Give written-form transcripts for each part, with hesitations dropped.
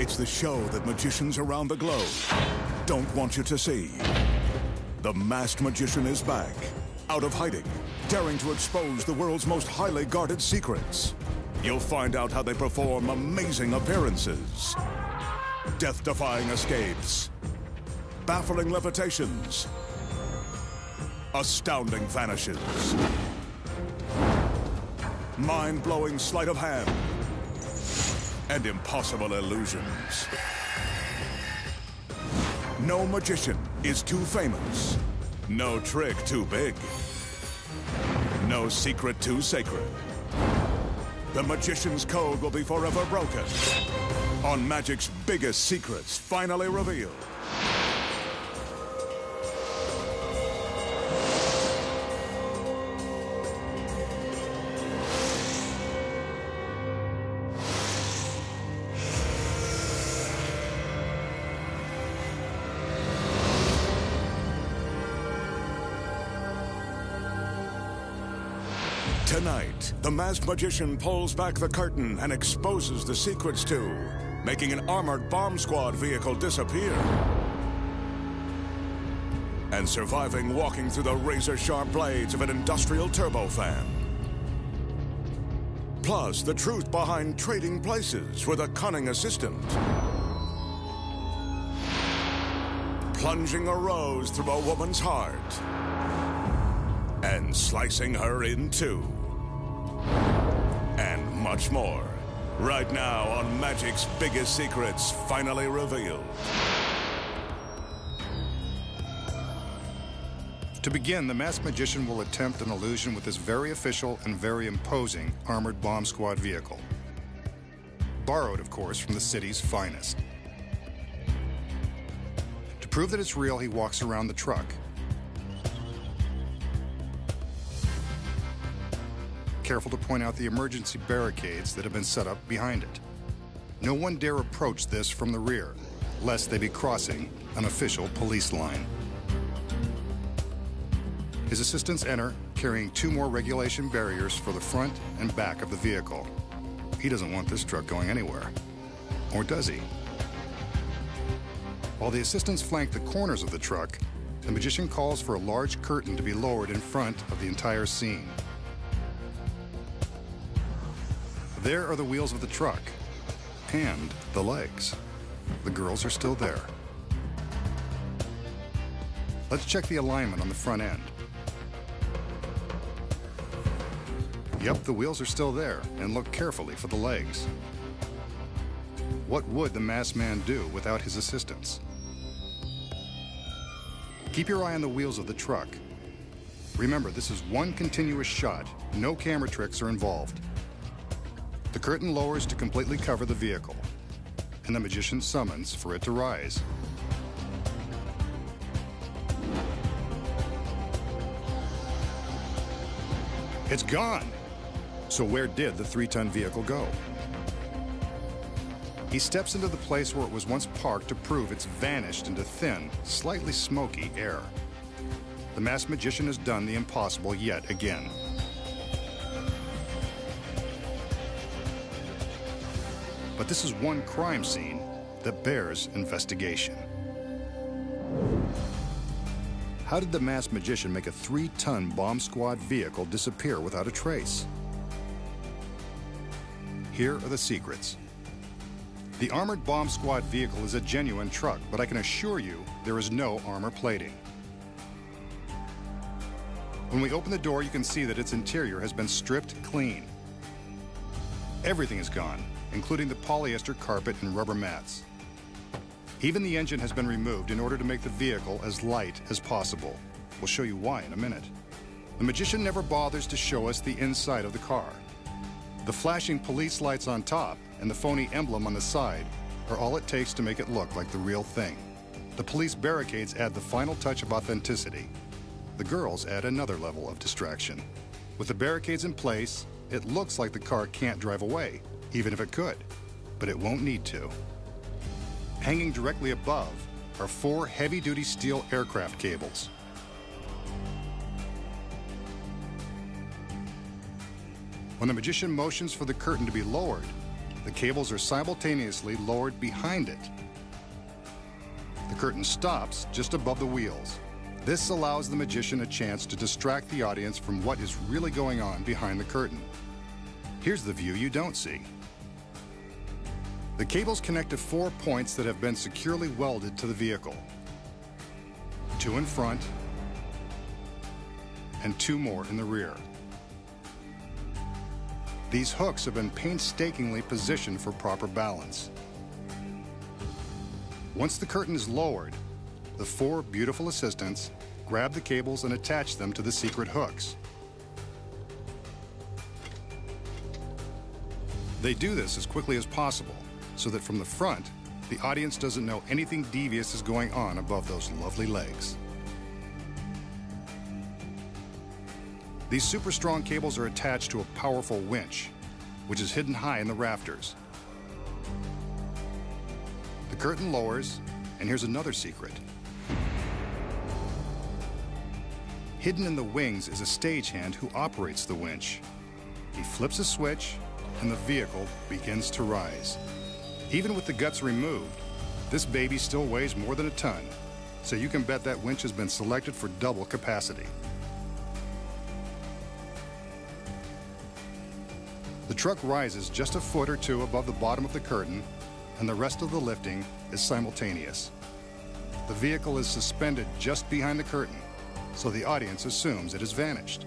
It's the show that magicians around the globe don't want you to see. The masked magician is back, out of hiding, daring to expose the world's most highly guarded secrets. You'll find out how they perform amazing appearances, death-defying escapes, baffling levitations, astounding vanishes, mind-blowing sleight of hand, and impossible illusions. No magician is too famous, no trick too big, no secret too sacred. The magician's code will be forever broken on magic's biggest secrets finally revealed. Tonight, the masked magician pulls back the curtain and exposes the secrets to making an armored bomb squad vehicle disappear and surviving walking through the razor-sharp blades of an industrial turbofan. Plus, the truth behind trading places with a cunning assistant, plunging a rose through a woman's heart and slicing her in two. And much more, right now on Magic's Biggest Secrets Finally Revealed. To begin, the masked magician will attempt an illusion with this very official and very imposing armored bomb squad vehicle. Borrowed, of course, from the city's finest. To prove that it's real, he walks around the truck. Careful to point out the emergency barricades that have been set up behind it. No one dare approach this from the rear, lest they be crossing an official police line. His assistants enter, carrying 2 more regulation barriers for the front and back of the vehicle. He doesn't want this truck going anywhere. Or does he? While the assistants flank the corners of the truck, the magician calls for a large curtain to be lowered in front of the entire scene. There are the wheels of the truck and the legs. The girls are still there. Let's check the alignment on the front end. Yep, the wheels are still there, and look carefully for the legs. What would the masked man do without his assistants? Keep your eye on the wheels of the truck. Remember, this is one continuous shot. No camera tricks are involved. The curtain lowers to completely cover the vehicle, and the magician summons for it to rise. It's gone! So where did the 3-ton vehicle go? He steps into the place where it was once parked to prove it's vanished into thin, slightly smoky air. The masked magician has done the impossible yet again. But this is one crime scene that bears investigation. How did the masked magician make a 3-ton bomb squad vehicle disappear without a trace? Here are the secrets. The armored bomb squad vehicle is a genuine truck, but I can assure you there is no armor plating. When we open the door, you can see that its interior has been stripped clean. Everything is gone, including the polyester carpet and rubber mats. Even the engine has been removed in order to make the vehicle as light as possible. We'll show you why in a minute. The magician never bothers to show us the inside of the car. The flashing police lights on top and the phony emblem on the side are all it takes to make it look like the real thing. The police barricades add the final touch of authenticity. The girls add another level of distraction. With the barricades in place, it looks like the car can't drive away, even if it could, but it won't need to. Hanging directly above are 4 heavy-duty steel aircraft cables. When the magician motions for the curtain to be lowered, the cables are simultaneously lowered behind it. The curtain stops just above the wheels. This allows the magician a chance to distract the audience from what is really going on behind the curtain. Here's the view you don't see. The cables connect to 4 points that have been securely welded to the vehicle. 2 in front and 2 more in the rear. These hooks have been painstakingly positioned for proper balance. Once the curtain is lowered, the 4 beautiful assistants grab the cables and attach them to the secret hooks. They do this as quickly as possible, so that from the front, the audience doesn't know anything devious is going on above those lovely legs. These super strong cables are attached to a powerful winch, which is hidden high in the rafters. The curtain lowers, and here's another secret. Hidden in the wings is a stagehand who operates the winch. He flips a switch, and the vehicle begins to rise. Even with the guts removed, this baby still weighs more than a ton, so you can bet that winch has been selected for double capacity. The truck rises just a foot or 2 above the bottom of the curtain, and the rest of the lifting is simultaneous. The vehicle is suspended just behind the curtain, so the audience assumes it has vanished.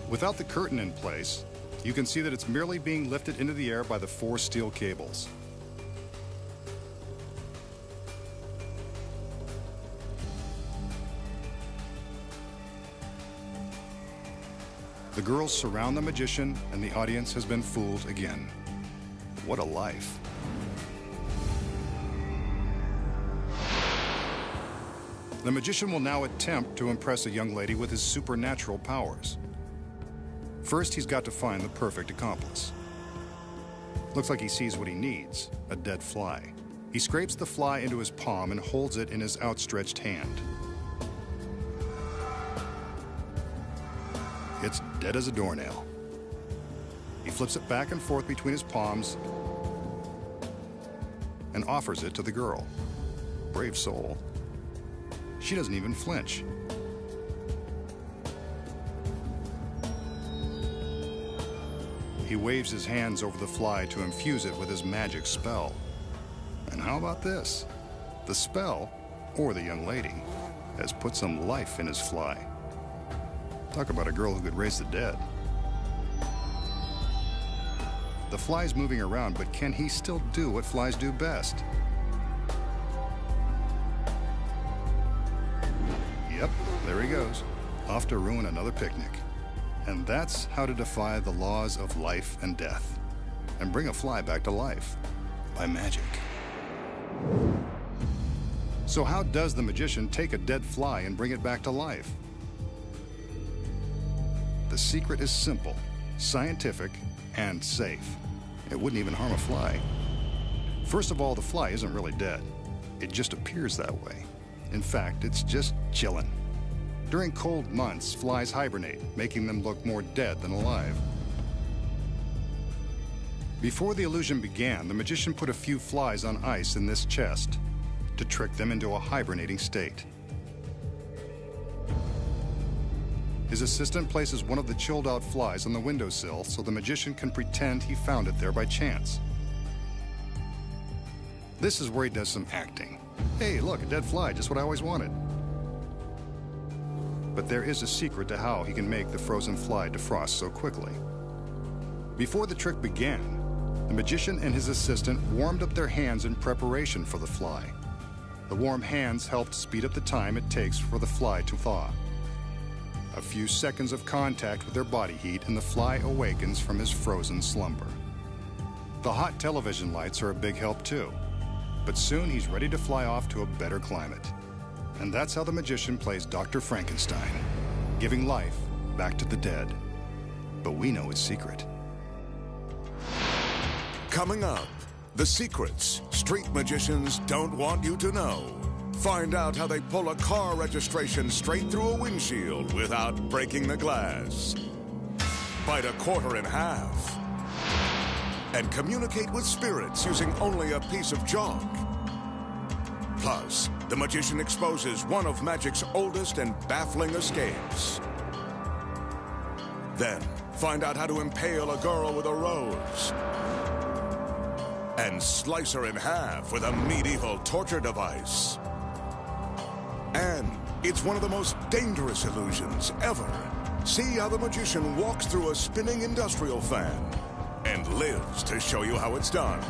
Without the curtain in place, you can see that it's merely being lifted into the air by the 4 steel cables. The girls surround the magician, and the audience has been fooled again. What a life. The magician will now attempt to impress a young lady with his supernatural powers. First, he's got to find the perfect accomplice. Looks like he sees what he needs, a dead fly. He scrapes the fly into his palm and holds it in his outstretched hand. It's dead as a doornail. He flips it back and forth between his palms and offers it to the girl. Brave soul. She doesn't even flinch. He waves his hands over the fly to infuse it with his magic spell. And how about this? The spell, or the young lady, has put some life in his fly. Talk about a girl who could raise the dead. The fly's moving around, but can he still do what flies do best? Yep, there he goes, off to ruin another picnic. And that's how to defy the laws of life and death, and bring a fly back to life, by magic. So how does the magician take a dead fly and bring it back to life? The secret is simple, scientific, and safe. It wouldn't even harm a fly. First of all, the fly isn't really dead. It just appears that way. In fact, it's just chilling. During cold months, flies hibernate, making them look more dead than alive. Before the illusion began, the magician put a few flies on ice in this chest to trick them into a hibernating state. His assistant places one of the chilled-out flies on the windowsill so the magician can pretend he found it there by chance. This is where he does some acting. Hey, look, a dead fly, just what I always wanted. But there is a secret to how he can make the frozen fly defrost so quickly. Before the trick began, the magician and his assistant warmed up their hands in preparation for the fly. The warm hands helped speed up the time it takes for the fly to thaw. A few seconds of contact with their body heat and the fly awakens from his frozen slumber. The hot television lights are a big help too, but soon he's ready to fly off to a better climate. And that's how the magician plays Dr. Frankenstein, giving life back to the dead. But we know his secret. Coming up, the secrets street magicians don't want you to know. Find out how they pull a car registration straight through a windshield without breaking the glass. Bite a quarter in half. and communicate with spirits using only a piece of chalk. Plus, the magician exposes one of magic's oldest and baffling escapes. Then, find out how to impale a girl with a rose and slice her in half with a medieval torture device. And it's one of the most dangerous illusions ever. See how the magician walks through a spinning industrial fan and lives to show you how it's done.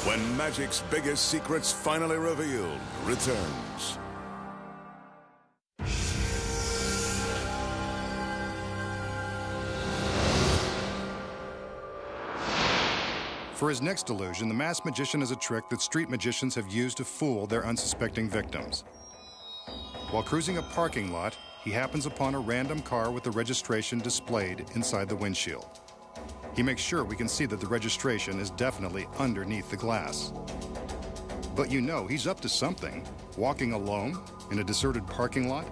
When magic's biggest secrets finally revealed returns. For his next illusion, the masked magician is a trick that street magicians have used to fool their unsuspecting victims. While cruising a parking lot, he happens upon a random car with the registration displayed inside the windshield. He makes sure we can see that the registration is definitely underneath the glass. But you know he's up to something. Walking alone in a deserted parking lot?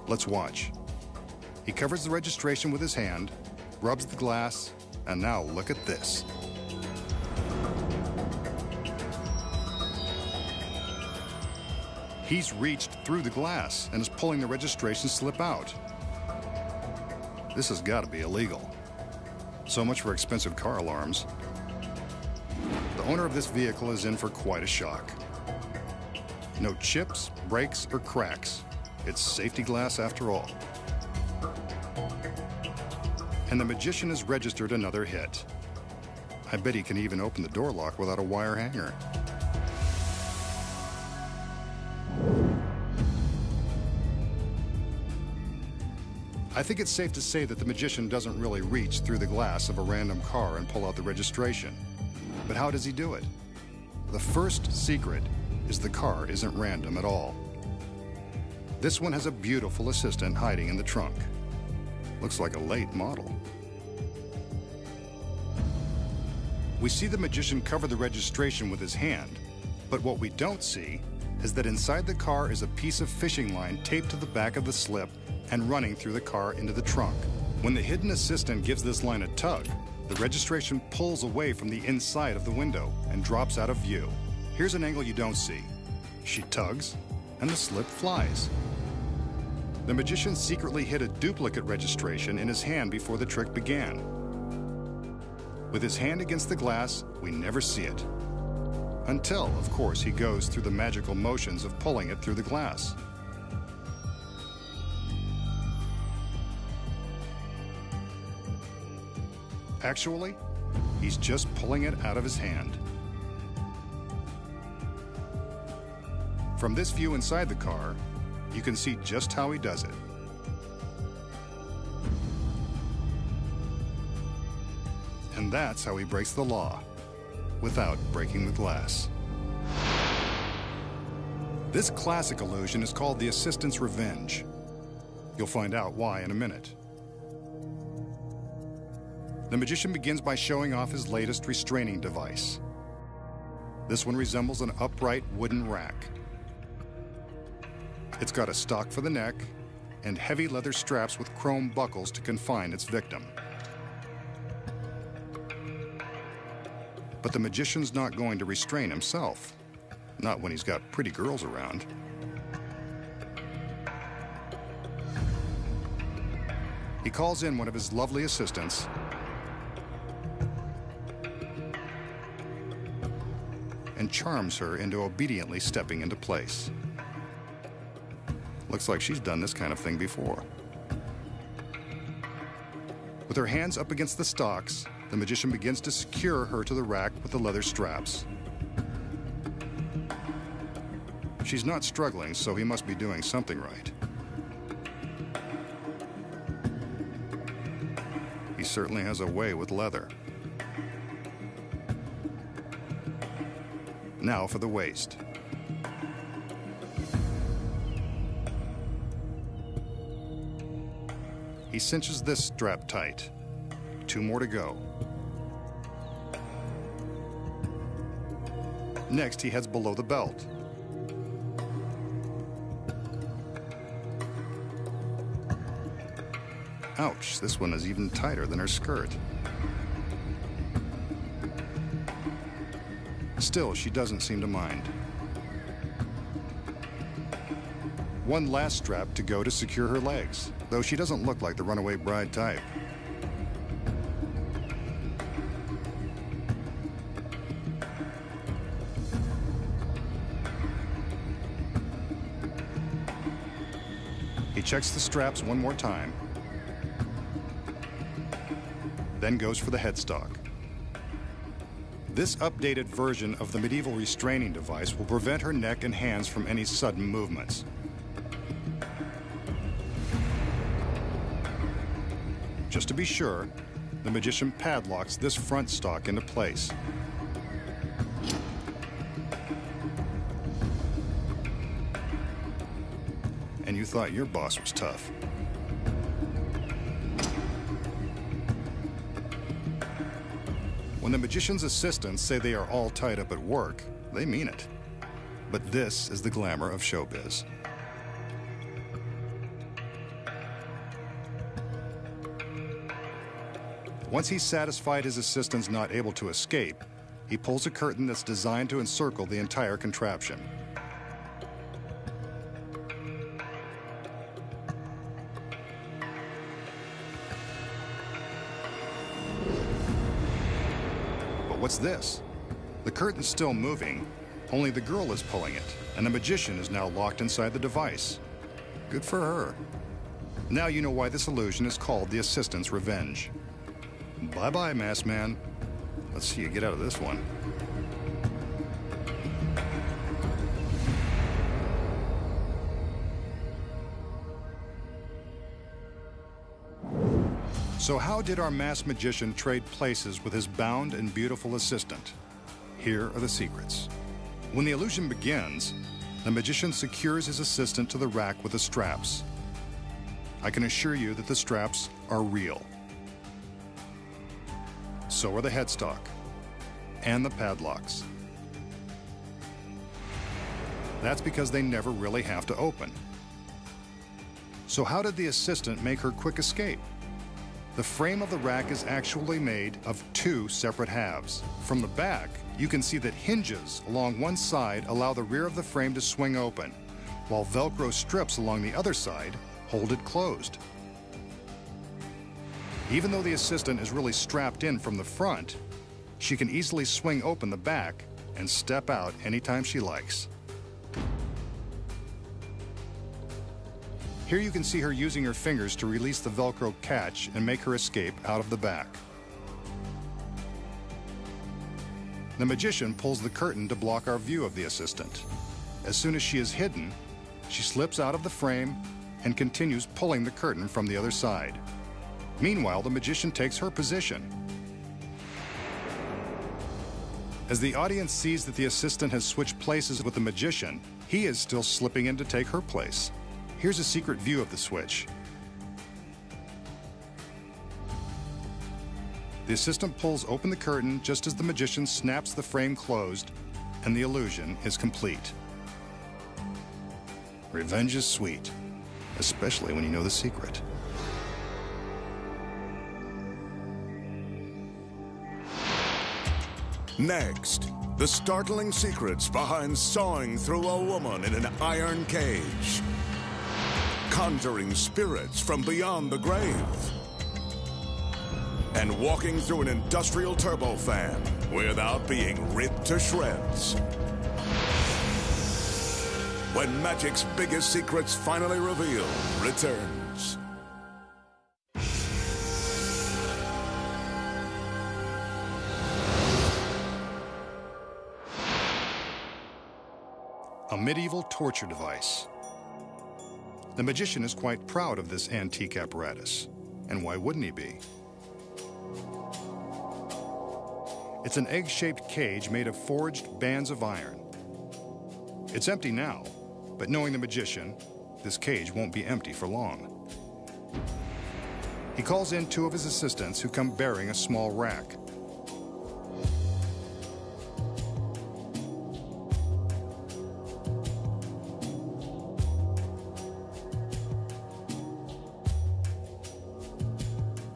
Let's watch. He covers the registration with his hand, rubs the glass, and now look at this. He's reached through the glass and is pulling the registration slip out. This has got to be illegal. So much for expensive car alarms. The owner of this vehicle is in for quite a shock. No chips, breaks, or cracks. It's safety glass after all. And the magician has registered another hit. I bet he can even open the door lock without a wire hanger. I think it's safe to say that the magician doesn't really reach through the glass of a random car and pull out the registration. But how does he do it? The first secret is the car isn't random at all. This one has a beautiful assistant hiding in the trunk. Looks like a late model. We see the magician cover the registration with his hand, but what we don't see is that inside the car is a piece of fishing line taped to the back of the slip and running through the car into the trunk. When the hidden assistant gives this line a tug, the registration pulls away from the inside of the window and drops out of view. Here's an angle you don't see. She tugs, and the slip flies. The magician secretly hid a duplicate registration in his hand before the trick began. With his hand against the glass, we never see it. Until, of course, he goes through the magical motions of pulling it through the glass. Actually, he's just pulling it out of his hand. From this view inside the car, you can see just how he does it. And that's how he breaks the law, without breaking the glass. This classic illusion is called the assistant's revenge. You'll find out why in a minute. The magician begins by showing off his latest restraining device. This one resembles an upright wooden rack. It's got a stock for the neck and heavy leather straps with chrome buckles to confine its victim. But the magician's not going to restrain himself, not when he's got pretty girls around. He calls in one of his lovely assistants and charms her into obediently stepping into place. Looks like she's done this kind of thing before. With her hands up against the stocks, the magician begins to secure her to the rack with the leather straps. She's not struggling, so he must be doing something right. He certainly has a way with leather. Now for the waist. He cinches this strap tight. 2 more to go. Next, he heads below the belt. Ouch, this one is even tighter than her skirt. Still, she doesn't seem to mind. One last strap to go to secure her legs, though she doesn't look like the runaway bride type. He checks the straps one more time, then goes for the headstock. This updated version of the medieval restraining device will prevent her neck and hands from any sudden movements. Just to be sure, the magician padlocks this front stock into place. And you thought your boss was tough. When the magician's assistants say they are all tied up at work, they mean it. But this is the glamour of showbiz. Once he's satisfied his assistant's not able to escape, he pulls a curtain that's designed to encircle the entire contraption. But what's this? The curtain's still moving, only the girl is pulling it, and the magician is now locked inside the device. Good for her. Now you know why this illusion is called the assistant's revenge. Bye-bye, masked man. Let's see you get out of this one. So how did our masked magician trade places with his bound and beautiful assistant? Here are the secrets. When the illusion begins, the magician secures his assistant to the rack with the straps. I can assure you that the straps are real. So are the headstock and the padlocks. That's because they never really have to open. So how did the assistant make her quick escape? The frame of the rack is actually made of two separate halves. From the back, you can see that hinges along one side allow the rear of the frame to swing open, while Velcro strips along the other side hold it closed. Even though the assistant is really strapped in from the front, she can easily swing open the back and step out anytime she likes. Here you can see her using her fingers to release the Velcro catch and make her escape out of the back. The magician pulls the curtain to block our view of the assistant. As soon as she is hidden, she slips out of the frame and continues pulling the curtain from the other side. Meanwhile, the magician takes her position. As the audience sees that the assistant has switched places with the magician, he is still slipping in to take her place. Here's a secret view of the switch. The assistant pulls open the curtain just as the magician snaps the frame closed, and the illusion is complete. Revenge is sweet, especially when you know the secret. Next, the startling secrets behind sawing through a woman in an iron cage. Conjuring spirits from beyond the grave. And walking through an industrial turbofan without being ripped to shreds. When magic's biggest secrets finally revealed returns. A medieval torture device. The magician is quite proud of this antique apparatus. And why wouldn't he be? It's an egg-shaped cage made of forged bands of iron. It's empty now, but knowing the magician, this cage won't be empty for long. He calls in two of his assistants who come bearing a small rack.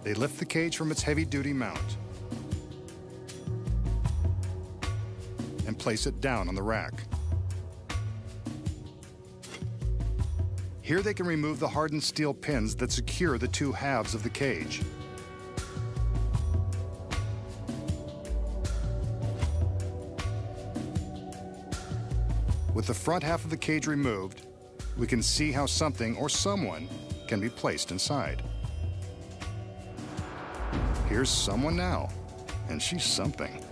They lift the cage from its heavy-duty mount and place it down on the rack. Here they can remove the hardened steel pins that secure the two halves of the cage. With the front half of the cage removed, we can see how something or someone can be placed inside. Here's someone now, and she's something.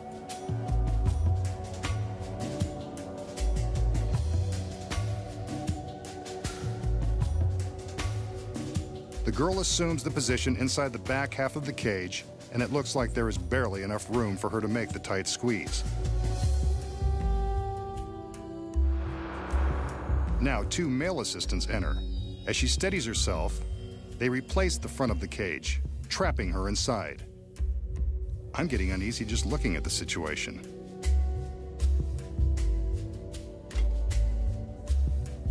The girl assumes the position inside the back half of the cage, and it looks like there is barely enough room for her to make the tight squeeze. Now, two male assistants enter. As she steadies herself, they replace the front of the cage, trapping her inside. I'm getting uneasy just looking at the situation.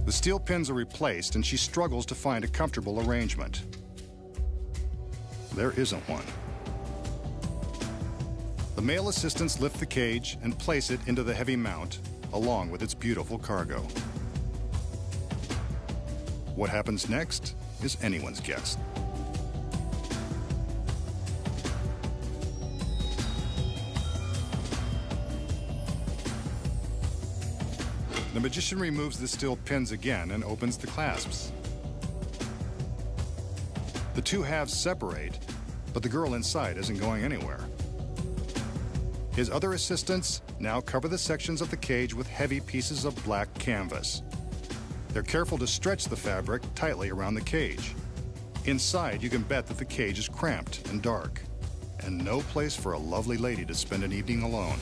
The steel pins are replaced, and she struggles to find a comfortable arrangement. There isn't one. The male assistants lift the cage and place it into the heavy mount, along with its beautiful cargo. What happens next is anyone's guess. The magician removes the steel pins again and opens the clasps. The two halves separate, but the girl inside isn't going anywhere. His other assistants now cover the sections of the cage with heavy pieces of black canvas. They're careful to stretch the fabric tightly around the cage. Inside, you can bet that the cage is cramped and dark, and no place for a lovely lady to spend an evening alone.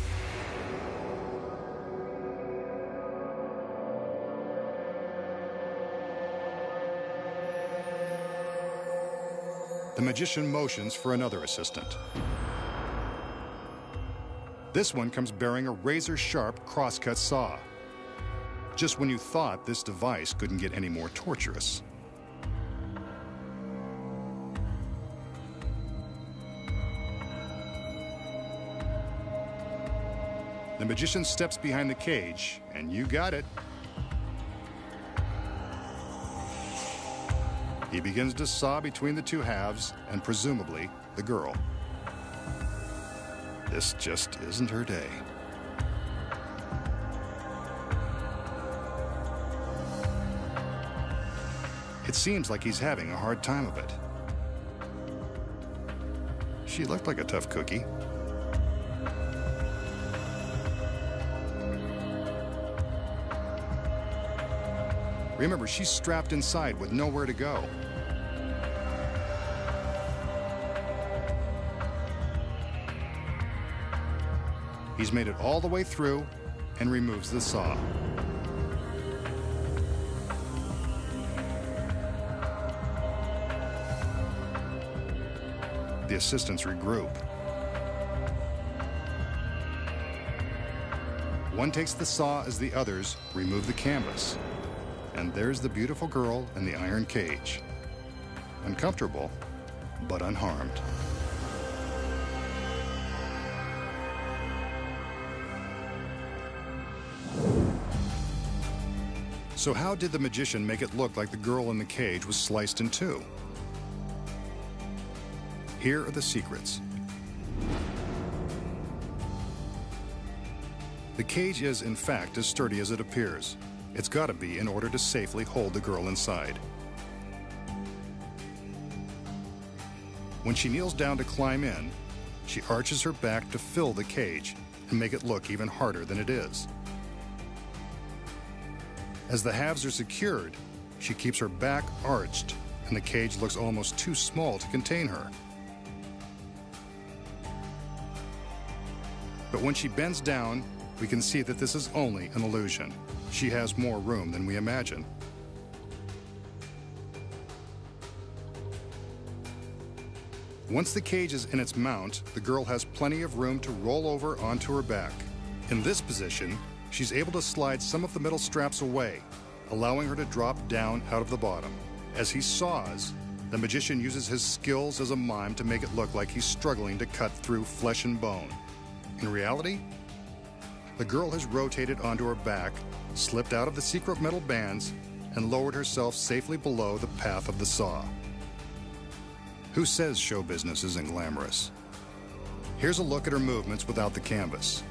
The magician motions for another assistant. This one comes bearing a razor-sharp crosscut saw. Just when you thought this device couldn't get any more torturous. The magician steps behind the cage, and you got it. He begins to saw between the two halves, and presumably the girl. This just isn't her day. It seems like he's having a hard time of it. She looked like a tough cookie. Remember, she's strapped inside with nowhere to go. He's made it all the way through and removes the saw. The assistants regroup. One takes the saw as the others remove the canvas. And there's the beautiful girl in the iron cage. Uncomfortable, but unharmed. So how did the magician make it look like the girl in the cage was sliced in two? Here are the secrets. The cage is, in fact, as sturdy as it appears. It's got to be in order to safely hold the girl inside. When she kneels down to climb in, she arches her back to fill the cage and make it look even harder than it is. As the halves are secured, she keeps her back arched, and the cage looks almost too small to contain her. But when she bends down, we can see that this is only an illusion. She has more room than we imagine. Once the cage is in its mount, the girl has plenty of room to roll over onto her back. In this position, she's able to slide some of the metal straps away, allowing her to drop down out of the bottom. As he saws, the magician uses his skills as a mime to make it look like he's struggling to cut through flesh and bone. In reality, the girl has rotated onto her back, slipped out of the secret metal bands, and lowered herself safely below the path of the saw. Who says show business isn't glamorous? Here's a look at her movements without the canvas.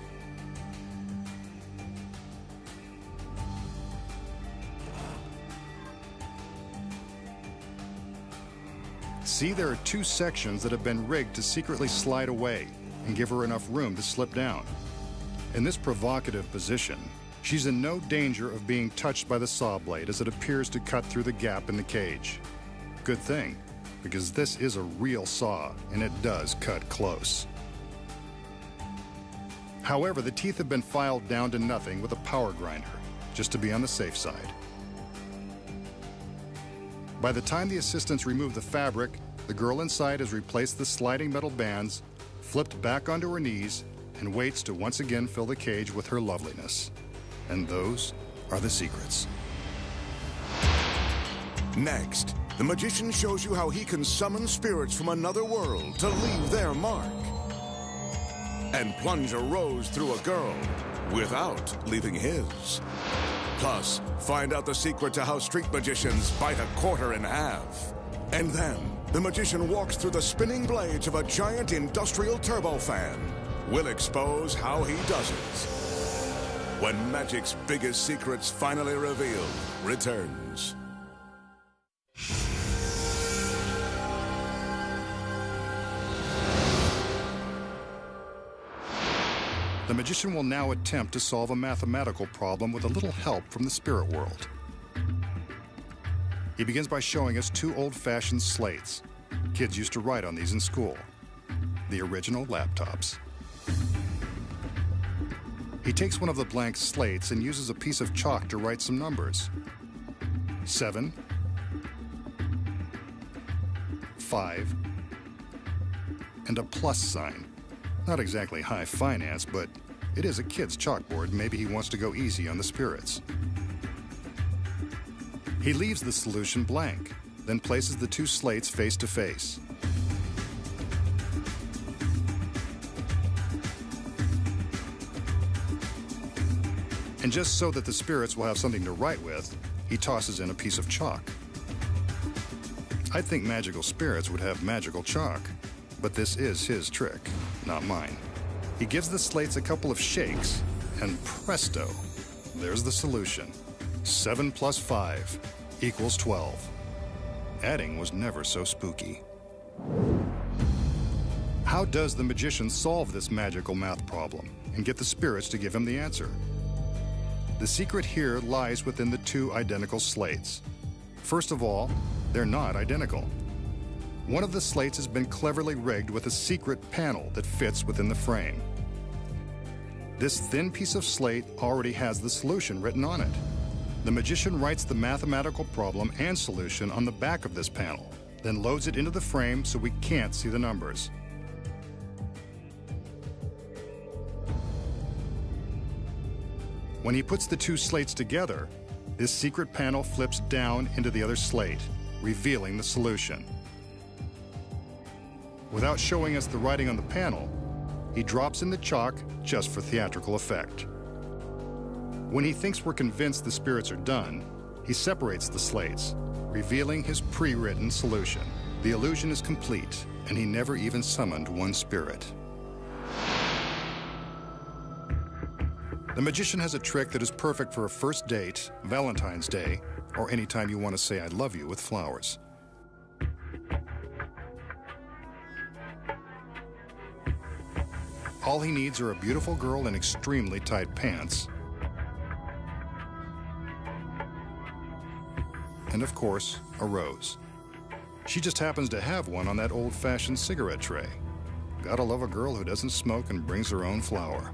See, there are two sections that have been rigged to secretly slide away and give her enough room to slip down. In this provocative position, she's in no danger of being touched by the saw blade as it appears to cut through the gap in the cage. Good thing, because this is a real saw and it does cut close. However, the teeth have been filed down to nothing with a power grinder, just to be on the safe side. By the time the assistants remove the fabric, the girl inside has replaced the sliding metal bands, flipped back onto her knees, and waits to once again fill the cage with her loveliness. And those are the secrets. Next, the magician shows you how he can summon spirits from another world to leave their mark. And plunge a rose through a girl without leaving his. Plus, find out the secret to how street magicians bite a quarter in half. And then, the magician walks through the spinning blades of a giant industrial turbofan. We'll expose how he does it. When magic's biggest secrets finally revealed returns. The magician will now attempt to solve a mathematical problem with a little help from the spirit world. He begins by showing us two old-fashioned slates. Kids used to write on these in school. The original laptops. He takes one of the blank slates and uses a piece of chalk to write some numbers. 7, 5, and a plus sign. Not exactly high finance, but it is a kid's chalkboard. Maybe he wants to go easy on the spirits. He leaves the solution blank, then places the two slates face to face. And just so that the spirits will have something to write with, he tosses in a piece of chalk. I think magical spirits would have magical chalk, but this is his trick, not mine. He gives the slates a couple of shakes, and presto, there's the solution. 7 plus 5 equals 12. Adding was never so spooky. How does the magician solve this magical math problem and get the spirits to give him the answer? The secret here lies within the two identical slates. First of all, they're not identical. One of the slates has been cleverly rigged with a secret panel that fits within the frame. This thin piece of slate already has the solution written on it. The magician writes the mathematical problem and solution on the back of this panel, then loads it into the frame so we can't see the numbers. When he puts the two slates together, this secret panel flips down into the other slate, revealing the solution. Without showing us the writing on the panel, he drops in the chalk just for theatrical effect. When he thinks we're convinced the spirits are done, he separates the slates, revealing his pre-written solution. The illusion is complete, and he never even summoned one spirit. The magician has a trick that is perfect for a first date, Valentine's Day, or any time you want to say I love you with flowers. All he needs are a beautiful girl in extremely tight pants. And of course, a rose. She just happens to have one on that old-fashioned cigarette tray. Gotta love a girl who doesn't smoke and brings her own flower.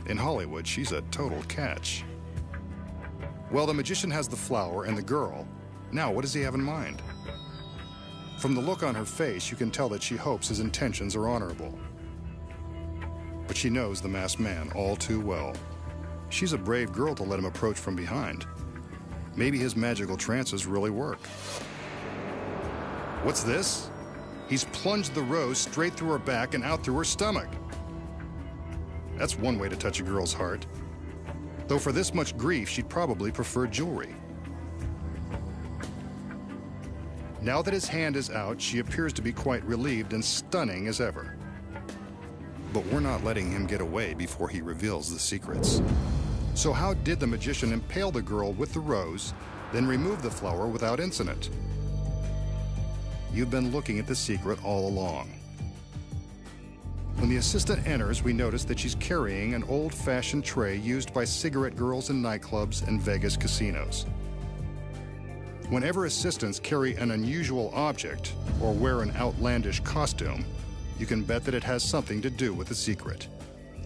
In Hollywood, she's a total catch. Well, the magician has the flower and the girl. Now, what does he have in mind? From the look on her face, you can tell that she hopes his intentions are honorable. But she knows the masked man all too well. She's a brave girl to let him approach from behind. Maybe his magical trances really work. What's this? He's plunged the rose straight through her back and out through her stomach. That's one way to touch a girl's heart. Though for this much grief, she'd probably prefer jewelry. Now that his hand is out, she appears to be quite relieved and stunning as ever. But we're not letting him get away before he reveals the secrets. So how did the magician impale the girl with the rose, then remove the flower without incident? You've been looking at the secret all along. When the assistant enters, we notice that she's carrying an old-fashioned tray used by cigarette girls in nightclubs and Vegas casinos. Whenever assistants carry an unusual object or wear an outlandish costume, you can bet that it has something to do with the secret.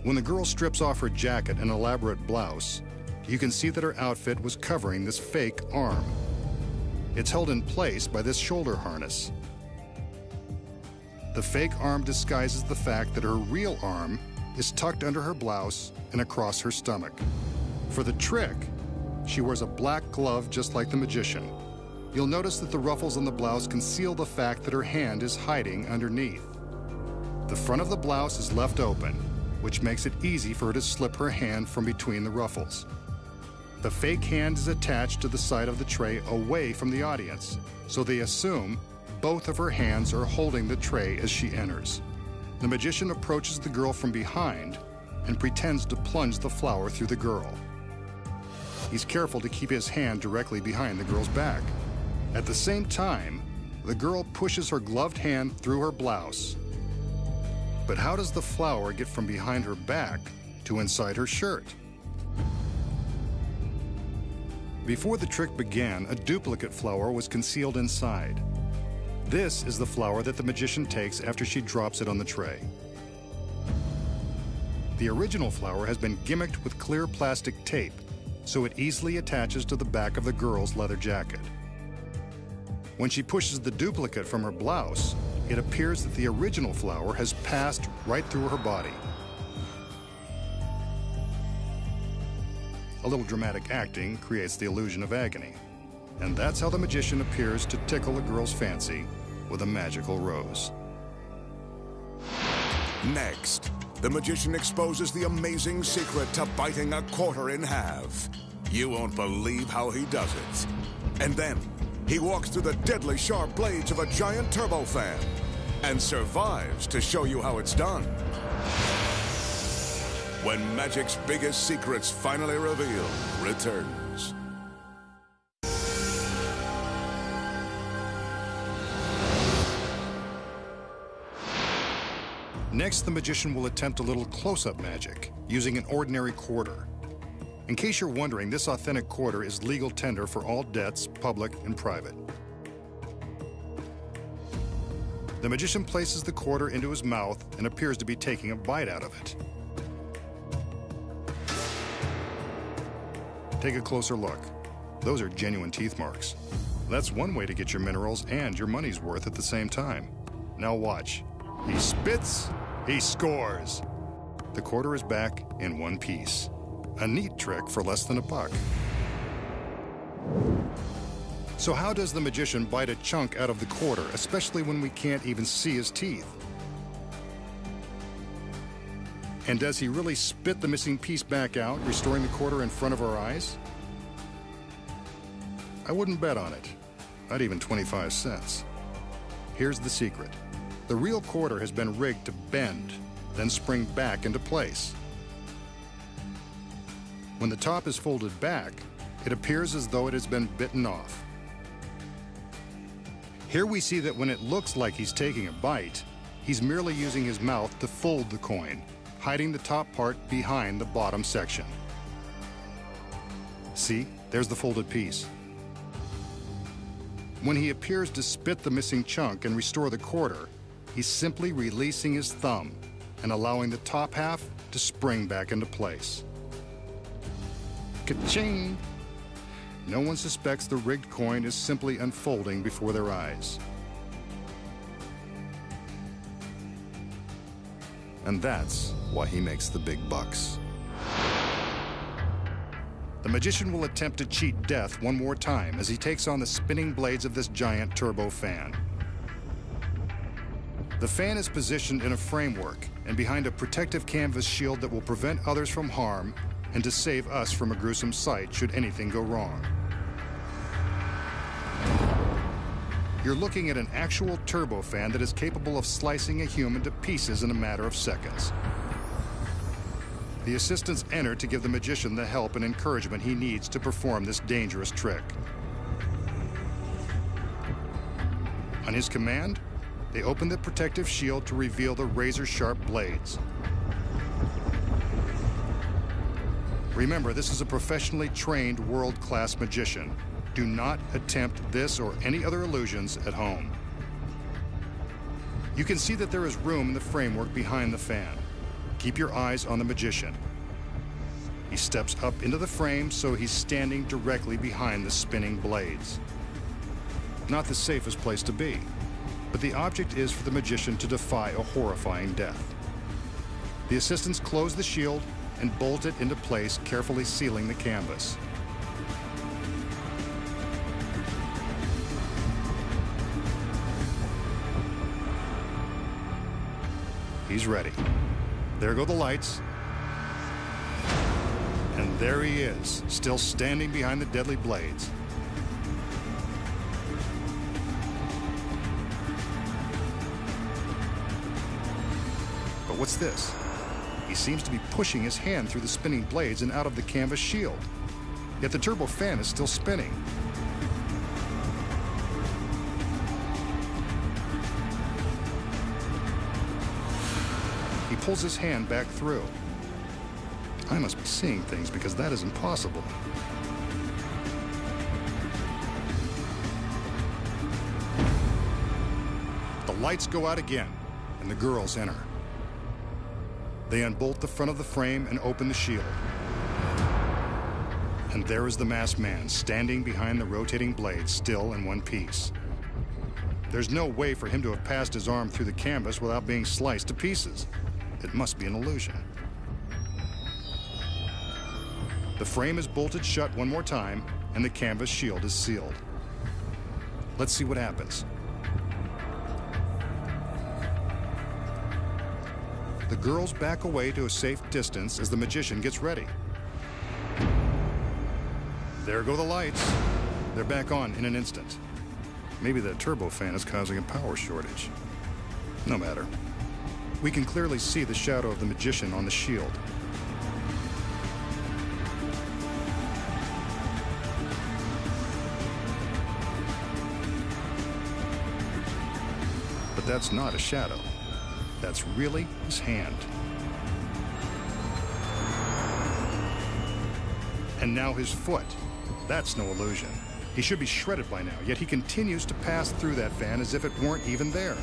When the girl strips off her jacket and elaborate blouse, you can see that her outfit was covering this fake arm. It's held in place by this shoulder harness. The fake arm disguises the fact that her real arm is tucked under her blouse and across her stomach. For the trick, she wears a black glove just like the magician. You'll notice that the ruffles on the blouse conceal the fact that her hand is hiding underneath. The front of the blouse is left open, which makes it easy for her to slip her hand from between the ruffles. The fake hand is attached to the side of the tray away from the audience, so they assume both of her hands are holding the tray as she enters. The magician approaches the girl from behind and pretends to plunge the flower through the girl. He's careful to keep his hand directly behind the girl's back. At the same time, the girl pushes her gloved hand through her blouse. But how does the flower get from behind her back to inside her shirt? Before the trick began, a duplicate flower was concealed inside. This is the flower that the magician takes after she drops it on the tray. The original flower has been gimmicked with clear plastic tape, so it easily attaches to the back of the girl's leather jacket. When she pushes the duplicate from her blouse, it appears that the original flower has passed right through her body. A little dramatic acting creates the illusion of agony. And that's how the magician appears to tickle a girl's fancy with a magical rose. Next, the magician exposes the amazing secret to biting a quarter in half. You won't believe how he does it. And then, he walks through the deadly sharp blades of a giant turbofan and survives to show you how it's done. When magic's biggest secrets finally revealed returns. Next, the magician will attempt a little close-up magic using an ordinary quarter. In case you're wondering, this authentic quarter is legal tender for all debts, public and private. The magician places the quarter into his mouth and appears to be taking a bite out of it. Take a closer look. Those are genuine teeth marks. That's one way to get your minerals and your money's worth at the same time. Now watch. He spits, he scores. The quarter is back in one piece. A neat trick for less than $1. So how does the magician bite a chunk out of the quarter, especially when we can't even see his teeth? And does he really spit the missing piece back out, restoring the quarter in front of our eyes? I wouldn't bet on it, not even 25 cents. Here's the secret. The real quarter has been rigged to bend, then spring back into place. When the top is folded back, it appears as though it has been bitten off. Here we see that when it looks like he's taking a bite, he's merely using his mouth to fold the coin, hiding the top part behind the bottom section. See, there's the folded piece. When he appears to spit the missing chunk and restore the quarter, he's simply releasing his thumb and allowing the top half to spring back into place. Ka-ching! No one suspects the rigged coin is simply unfolding before their eyes. And that's why he makes the big bucks. The magician will attempt to cheat death one more time as he takes on the spinning blades of this giant turbo fan. The fan is positioned in a framework and behind a protective canvas shield that will prevent others from harm and to save us from a gruesome sight should anything go wrong. You're looking at an actual turbofan that is capable of slicing a human to pieces in a matter of seconds. The assistants enter to give the magician the help and encouragement he needs to perform this dangerous trick. On his command, they open the protective shield to reveal the razor-sharp blades. Remember, this is a professionally trained world-class magician. Do not attempt this or any other illusions at home. You can see that there is room in the framework behind the fan. Keep your eyes on the magician. He steps up into the frame, so he's standing directly behind the spinning blades. Not the safest place to be, but the object is for the magician to defy a horrifying death. The assistants close the shield and bolt it into place, carefully sealing the canvas. He's ready. There go the lights. And there he is, still standing behind the deadly blades. But what's this? He seems to be pushing his hand through the spinning blades and out of the canvas shield. Yet the turbo fan is still spinning. He pulls his hand back through. I must be seeing things because that is impossible. The lights go out again, and the girls enter. They unbolt the front of the frame and open the shield. And there is the masked man standing behind the rotating blades, still in one piece. There's no way for him to have passed his arm through the canvas without being sliced to pieces. It must be an illusion. The frame is bolted shut one more time, and the canvas shield is sealed. Let's see what happens. The girls back away to a safe distance as the magician gets ready. There go the lights. They're back on in an instant. Maybe that turbofan is causing a power shortage. No matter. We can clearly see the shadow of the magician on the shield. But that's not a shadow. That's really his hand. And now his foot. That's no illusion. He should be shredded by now, yet he continues to pass through that fan as if it weren't even there.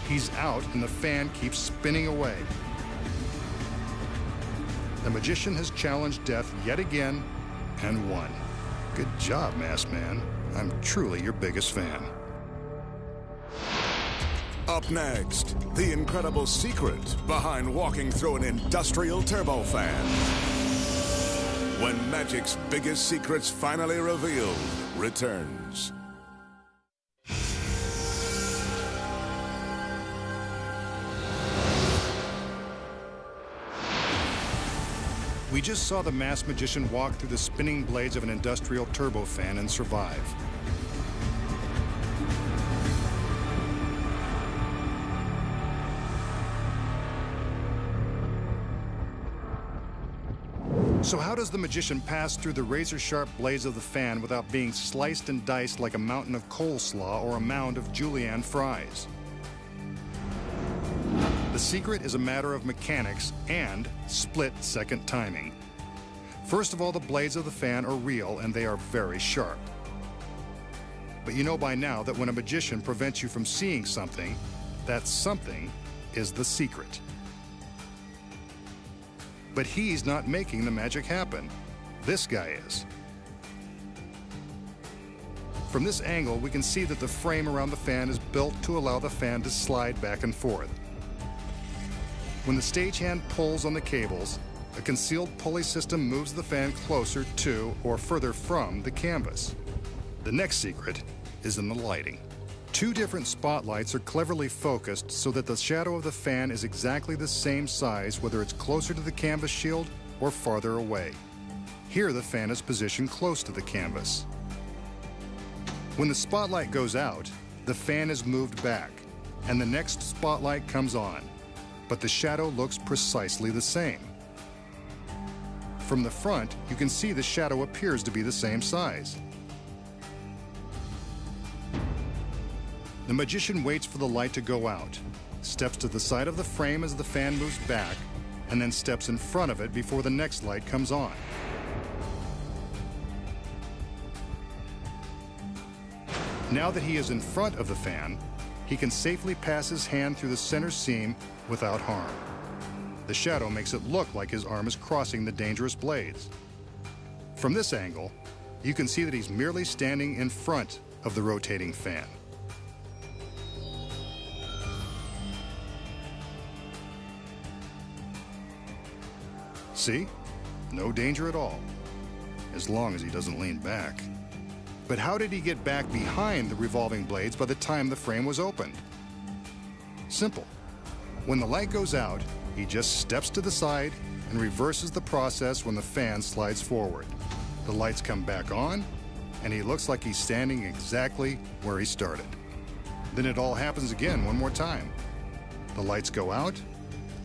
He's out, and the fan keeps spinning away. The magician has challenged death yet again and won. Good job, Masked Man. I'm truly your biggest fan. Up next, the incredible secret behind walking through an industrial turbofan. When magic's biggest secrets finally revealed returns. We just saw the masked magician walk through the spinning blades of an industrial turbofan and survive. So how does the magician pass through the razor-sharp blades of the fan without being sliced and diced like a mountain of coleslaw or a mound of julienne fries? The secret is a matter of mechanics and split-second timing. First of all, the blades of the fan are real and they are very sharp. But you know by now that when a magician prevents you from seeing something, that something is the secret. But he's not making the magic happen. This guy is. From this angle, we can see that the frame around the fan is built to allow the fan to slide back and forth. When the stagehand pulls on the cables, a concealed pulley system moves the fan closer to or further from the canvas. The next secret is in the lighting. 2 different spotlights are cleverly focused so that the shadow of the fan is exactly the same size whether it's closer to the canvas shield or farther away. Here the fan is positioned close to the canvas. When the spotlight goes out, the fan is moved back, and the next spotlight comes on, but the shadow looks precisely the same. From the front, you can see the shadow appears to be the same size. The magician waits for the light to go out, steps to the side of the frame as the fan moves back, and then steps in front of it before the next light comes on. Now that he is in front of the fan, he can safely pass his hand through the center seam without harm. The shadow makes it look like his arm is crossing the dangerous blades. From this angle, you can see that he's merely standing in front of the rotating fan. See? No danger at all, as long as he doesn't lean back. But how did he get back behind the revolving blades by the time the frame was opened? Simple. When the light goes out, he just steps to the side and reverses the process when the fan slides forward. The lights come back on, and he looks like he's standing exactly where he started. Then it all happens again one more time. The lights go out,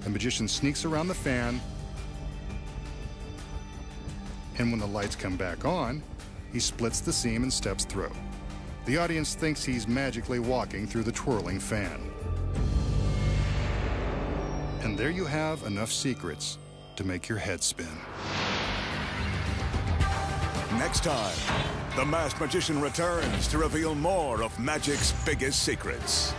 the magician sneaks around the fan, and when the lights come back on, he splits the seam and steps through. The audience thinks he's magically walking through the twirling fan. And there you have enough secrets to make your head spin. Next time, the masked magician returns to reveal more of magic's biggest secrets.